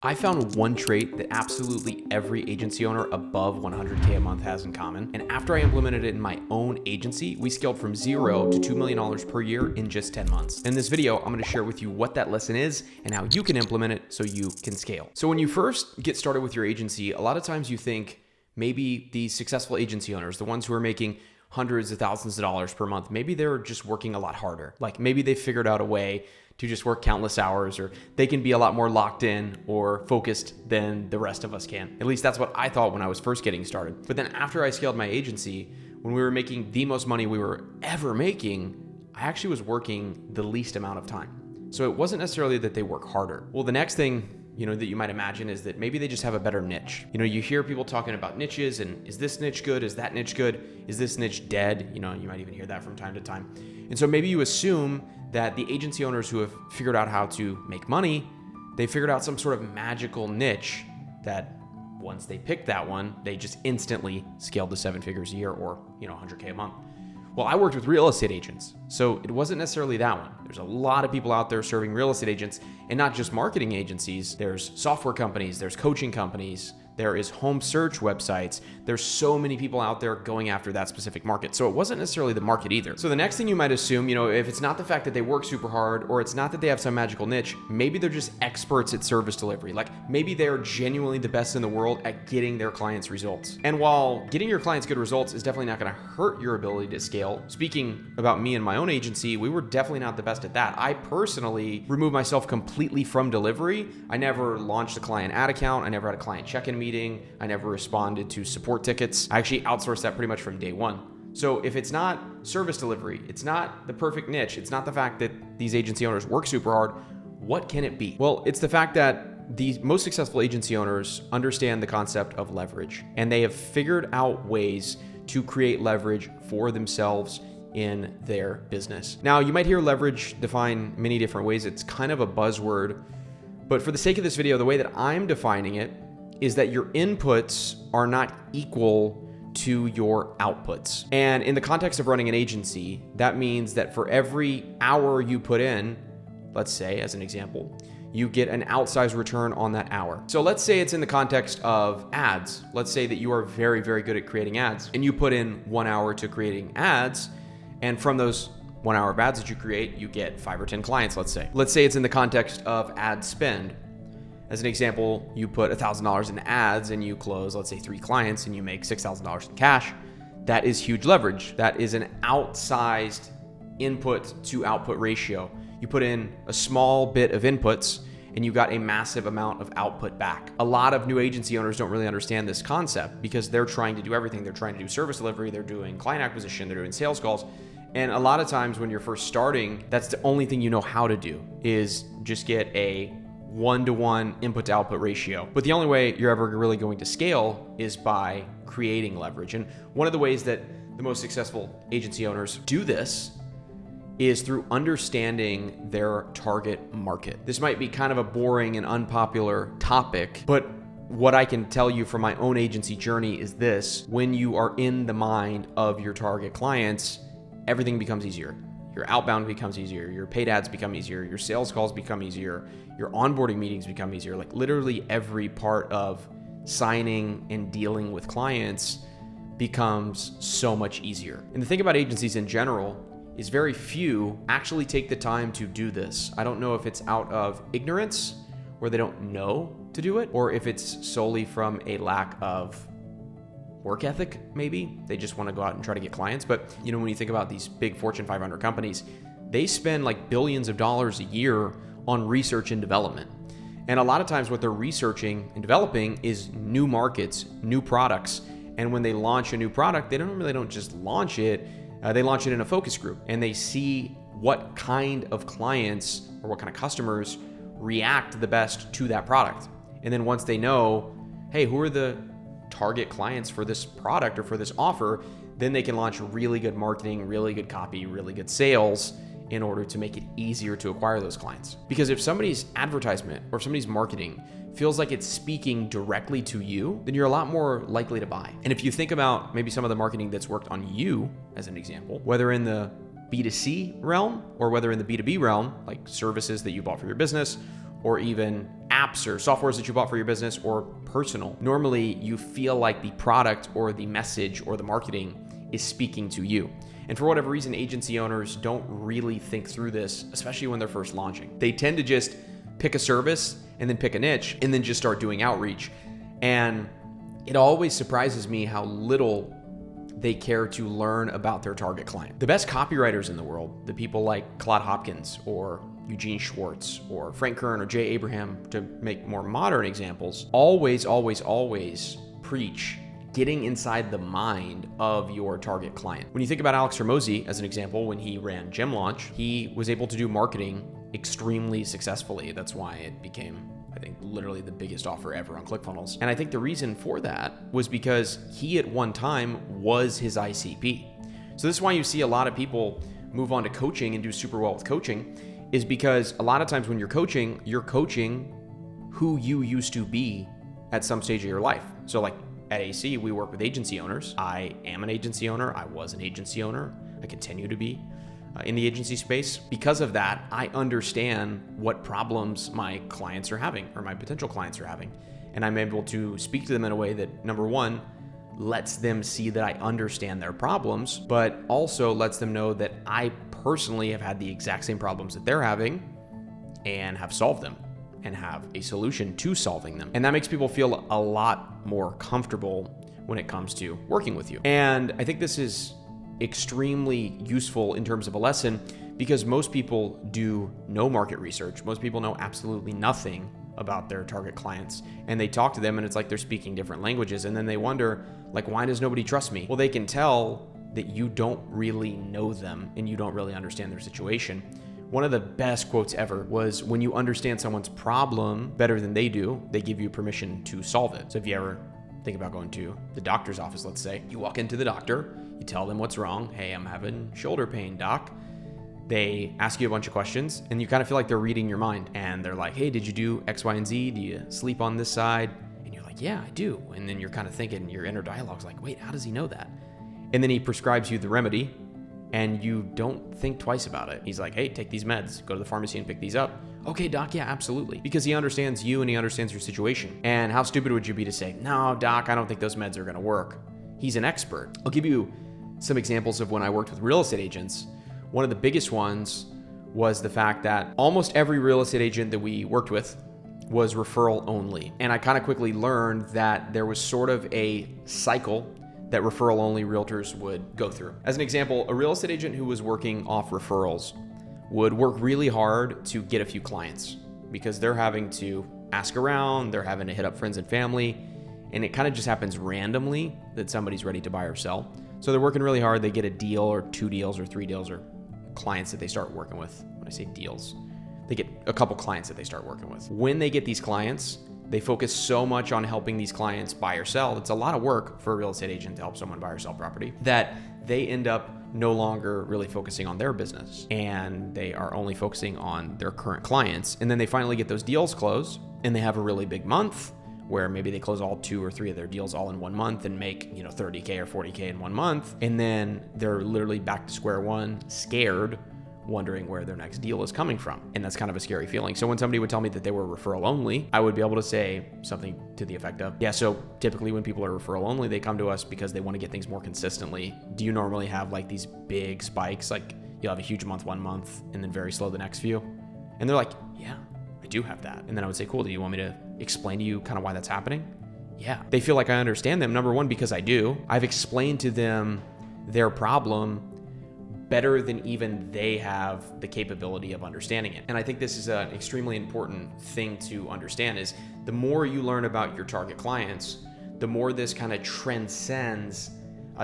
I found one trait that absolutely every agency owner above 100K a month has in common. And after I implemented it in my own agency, we scaled from $0 to $2 million per year in just 10 months. In this video, I'm gonna share with you what that lesson is and how you can implement it so you can scale. So when you first get started with your agency, a lot of times you think maybe these successful agency owners, the ones who are making hundreds of thousands of dollars per month, maybe they're just working a lot harder. Like maybe they figured out a way to just work countless hours, or they can be a lot more locked in or focused than the rest of us can. At least that's what I thought when I was first getting started. But then after I scaled my agency, when we were making the most money we were ever making, I actually was working the least amount of time. So it wasn't necessarily that they work harder. Well, the next thing that you might imagine is that maybe they just have a better niche. You hear people talking about niches and is this niche good? Is that niche good? Is this niche dead? You might even hear that from time to time. And so maybe you assume that the agency owners who have figured out how to make money, they figured out some sort of magical niche that once they picked that one, they just instantly scaled to 7 figures a year or 100K a month. Well, I worked with real estate agents, so it wasn't necessarily that one. There's a lot of people out there serving real estate agents, and not just marketing agencies. There's software companies, there's coaching companies, there is home search websites. There's so many people out there going after that specific market. So it wasn't necessarily the market either. So the next thing you might assume, if it's not the fact that they work super hard, or it's not that they have some magical niche, maybe they're just experts at service delivery. Like maybe they're genuinely the best in the world at getting their clients results. And while getting your clients good results is definitely not going to hurt your ability to scale, speaking about me and my own agency, we were definitely not the best at that. I personally removed myself completely from delivery. I never launched a client ad account. I never had a client check-in meeting. I never responded to support tickets. I actually outsourced that pretty much from day one. So if it's not service delivery, it's not the perfect niche, it's not the fact that these agency owners work super hard, what can it be? Well, it's the fact that the most successful agency owners understand the concept of leverage, and they have figured out ways to create leverage for themselves in their business. Now, you might hear leverage defined many different ways. It's kind of a buzzword, but for the sake of this video, the way that I'm defining it is that your inputs are not equal to your outputs. And in the context of running an agency, that means that for every hour you put in, let's say as an example, you get an outsized return on that hour. So let's say it's in the context of ads. Let's say that you are very, very good at creating ads, and you put in 1 hour to creating ads, and from those 1 hour of ads that you create, you get 5 or 10 clients, let's say. Let's say it's in the context of ad spend. As an example, you put $1,000 in ads and you close, let's say 3 clients, and you make $6,000 in cash. That is huge leverage. That is an outsized input to output ratio. You put in a small bit of inputs and you got a massive amount of output back. A lot of new agency owners don't really understand this concept because they're trying to do everything. They're trying to do service delivery, they're doing client acquisition, they're doing sales calls. And a lot of times when you're first starting, that's the only thing you know how to do, is just get a 1-to-1 input to output ratio. But the only way you're ever really going to scale is by creating leverage. And one of the ways that the most successful agency owners do this is through understanding their target market. This might be kind of a boring and unpopular topic, but what I can tell you from my own agency journey is this: when you are in the mind of your target clients, everything becomes easier. Your outbound becomes easier, your paid ads become easier, your sales calls become easier, your onboarding meetings become easier. Like literally every part of signing and dealing with clients becomes so much easier. And the thing about agencies in general is very few actually take the time to do this. I don't know if it's out of ignorance, where they don't know to do it, or if it's solely from a lack of work ethic, maybe. They just want to go out and try to get clients. But when you think about these big Fortune 500 companies, they spend like billions of dollars a year on research and development. And a lot of times what they're researching and developing is new markets, new products. And when they launch a new product, they don't just launch it, they launch it in a focus group, and they see what kind of clients or what kind of customers react the best to that product. And then once they know, hey, who are the target clients for this product or for this offer, then they can launch really good marketing, really good copy, really good sales in order to make it easier to acquire those clients. Because if somebody's advertisement or if somebody's marketing feels like it's speaking directly to you, then you're a lot more likely to buy. And if you think about maybe some of the marketing that's worked on you, as an example, whether in the B2C realm or whether in the B2B realm, like services that you bought for your business, or even apps or softwares that you bought for your business or personal, normally you feel like the product or the message or the marketing is speaking to you. And for whatever reason, agency owners don't really think through this, especially when they're first launching. They tend to just pick a service and then pick a niche and then just start doing outreach. And it always surprises me how little they care to learn about their target client. The best copywriters in the world, the people like Claude Hopkins or Eugene Schwartz or Frank Kern or Jay Abraham, to make more modern examples, always preach getting inside the mind of your target client. When you think about Alex Hormozi as an example, when he ran Gem Launch, he was able to do marketing extremely successfully. That's why it became, I think, literally the biggest offer ever on ClickFunnels. And I think the reason for that was because he at one time was his ICP. So this is why you see a lot of people move on to coaching and do super well with coaching, is because a lot of times when you're coaching who you used to be at some stage of your life. So like at AC, we work with agency owners. I am an agency owner. I was an agency owner. I continue to be in the agency space. Because of that, I understand what problems my clients are having or my potential clients are having. And I'm able to speak to them in a way that, number one, lets them see that I understand their problems, but also lets them know that I personally have had the exact same problems that they're having and have solved them and have a solution to solving them. And that makes people feel a lot more comfortable when it comes to working with you. And I think this is extremely useful in terms of a lesson because most people do no market research. Most people know absolutely nothing about their target clients, and they talk to them and it's like they're speaking different languages, and then they wonder, like, why does nobody trust me? Well, they can tell that you don't really know them and you don't really understand their situation. One of the best quotes ever was, when you understand someone's problem better than they do, they give you permission to solve it. So if you ever think about going to the doctor's office, let's say, you walk into the doctor, you tell them what's wrong. Hey, I'm having shoulder pain, doc. They ask you a bunch of questions and you kind of feel like they're reading your mind. And they're like, hey, did you do X, Y, and Z? Do you sleep on this side? And you're like, yeah, I do. And then you're kind of thinking, your inner dialogue's like, wait, how does he know that? And then he prescribes you the remedy and you don't think twice about it. He's like, hey, take these meds, go to the pharmacy and pick these up. Okay, doc, yeah, absolutely. Because he understands you and he understands your situation. And how stupid would you be to say, no, doc, I don't think those meds are gonna work. He's an expert. I'll give you some examples of when I worked with real estate agents. One of the biggest ones was the fact that almost every real estate agent that we worked with was referral only. And I kind of quickly learned that there was sort of a cycle that referral only realtors would go through. As an example, a real estate agent who was working off referrals would work really hard to get a few clients because they're having to ask around, they're having to hit up friends and family, and it kind of just happens randomly that somebody's ready to buy or sell. So they're working really hard, they get a deal or 2 deals or 3 deals or clients that they start working with. When I say deals, they get a couple clients that they start working with. When they get these clients, they focus so much on helping these clients buy or sell. It's a lot of work for a real estate agent to help someone buy or sell property, that they end up no longer really focusing on their business and they are only focusing on their current clients. And then they finally get those deals closed and they have a really big month where maybe they close all 2 or 3 of their deals all in one month and make, $30K or 40K in one month. And then they're literally back to square one, scared, wondering where their next deal is coming from. And that's kind of a scary feeling. So when somebody would tell me that they were referral only, I would be able to say something to the effect of, yeah, so typically when people are referral only, they come to us because they want to get things more consistently. Do you normally have like these big spikes? Like you'll have a huge month one month and then very slow the next few? And they're like, yeah, I do have that. And then I would say, cool, do you want me to explain to you kind of why that's happening? Yeah. They feel like I understand them. Number one, because I do. I've explained to them their problem better than even they have the capability of understanding it. And I think this is an extremely important thing to understand, is the more you learn about your target clients, the more this kind of transcends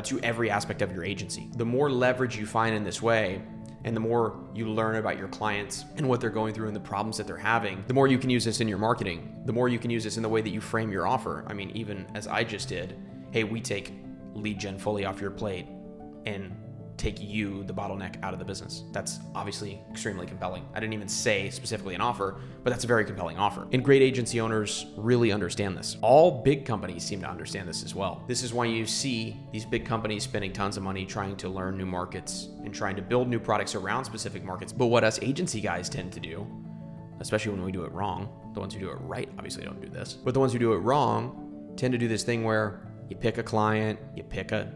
to every aspect of your agency. The more leverage you find in this way, and the more you learn about your clients and what they're going through and the problems that they're having, the more you can use this in your marketing, the more you can use this in the way that you frame your offer. I mean, even as I just did, hey, we take lead gen fully off your plate and take you, the bottleneck, out of the business. That's obviously extremely compelling. I didn't even say specifically an offer, but that's a very compelling offer. And great agency owners really understand this. All big companies seem to understand this as well. This is why you see these big companies spending tons of money trying to learn new markets and trying to build new products around specific markets. But what us agency guys tend to do, especially when we do it wrong. The ones who do it right obviously don't do this. But the ones who do it wrong tend to do this thing where you pick a client, you pick a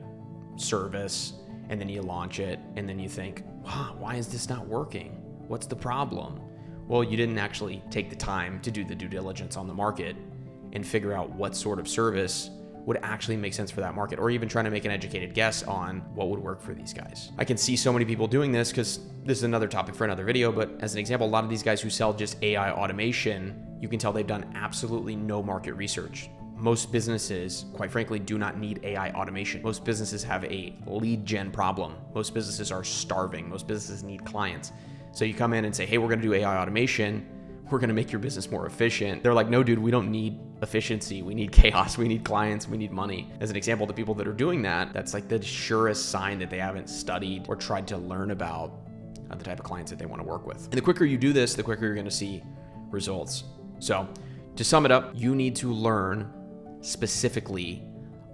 service, and then you launch it, and then you think, wow, why is this not working? What's the problem? Well, you didn't actually take the time to do the due diligence on the market and figure out what sort of service would actually make sense for that market, or even trying to make an educated guess on what would work for these guys. I can see so many people doing this because this is another topic for another video, but as an example, a lot of these guys who sell just AI automation, you can tell they've done absolutely no market research. Most businesses, quite frankly, do not need AI automation. Most businesses have a lead gen problem. Most businesses are starving. Most businesses need clients. So you come in and say, hey, we're gonna do AI automation. We're gonna make your business more efficient. They're like, no, dude, we don't need efficiency. We need chaos. We need clients. We need money. As an example, the people that are doing that, that's like the surest sign that they haven't studied or tried to learn about the type of clients that they wanna work with. And the quicker you do this, the quicker you're gonna see results. So to sum it up, you need to learn specifically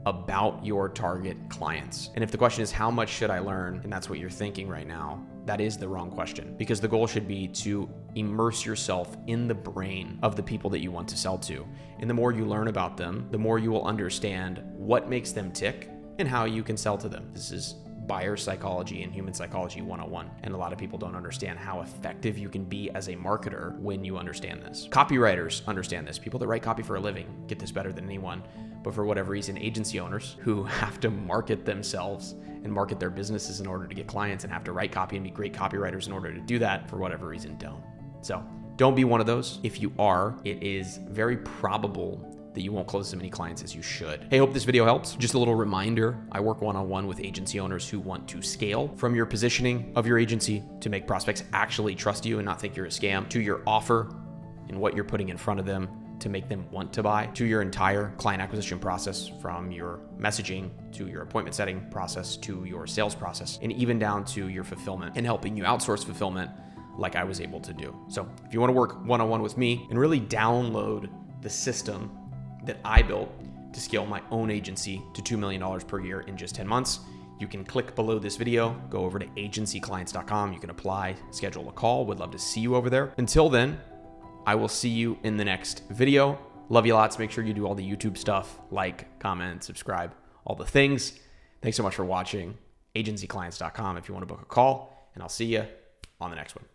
about your target clients. And if the question is, how much should I learn? And that's what you're thinking right now, that is the wrong question, because the goal should be to immerse yourself in the brain of the people that you want to sell to. And the more you learn about them, the more you will understand what makes them tick and how you can sell to them. This is buyer psychology and human psychology 101. And a lot of people don't understand how effective you can be as a marketer when you understand this. Copywriters understand this. People that write copy for a living get this better than anyone. But for whatever reason, agency owners who have to market themselves and market their businesses in order to get clients and have to write copy and be great copywriters in order to do that, for whatever reason, don't. So don't be one of those. If you are, it is very probable that you won't close as many clients as you should. Hey, hope this video helps. Just a little reminder, I work one-on-one with agency owners who want to scale from your positioning of your agency to make prospects actually trust you and not think you're a scam, to your offer and what you're putting in front of them to make them want to buy, to your entire client acquisition process, from your messaging to your appointment setting process to your sales process, and even down to your fulfillment and helping you outsource fulfillment like I was able to do. So if you want to work one-on-one with me and really download the system that I built to scale my own agency to $2 million per year in just 10 months, you can click below this video, go over to agencyclients.com. You can apply, schedule a call. Would love to see you over there. Until then, I will see you in the next video. Love you lots. Make sure you do all the YouTube stuff, like, comment, subscribe, all the things. Thanks so much for watching. Agencyclients.com if you want to book a call, and I'll see you on the next one.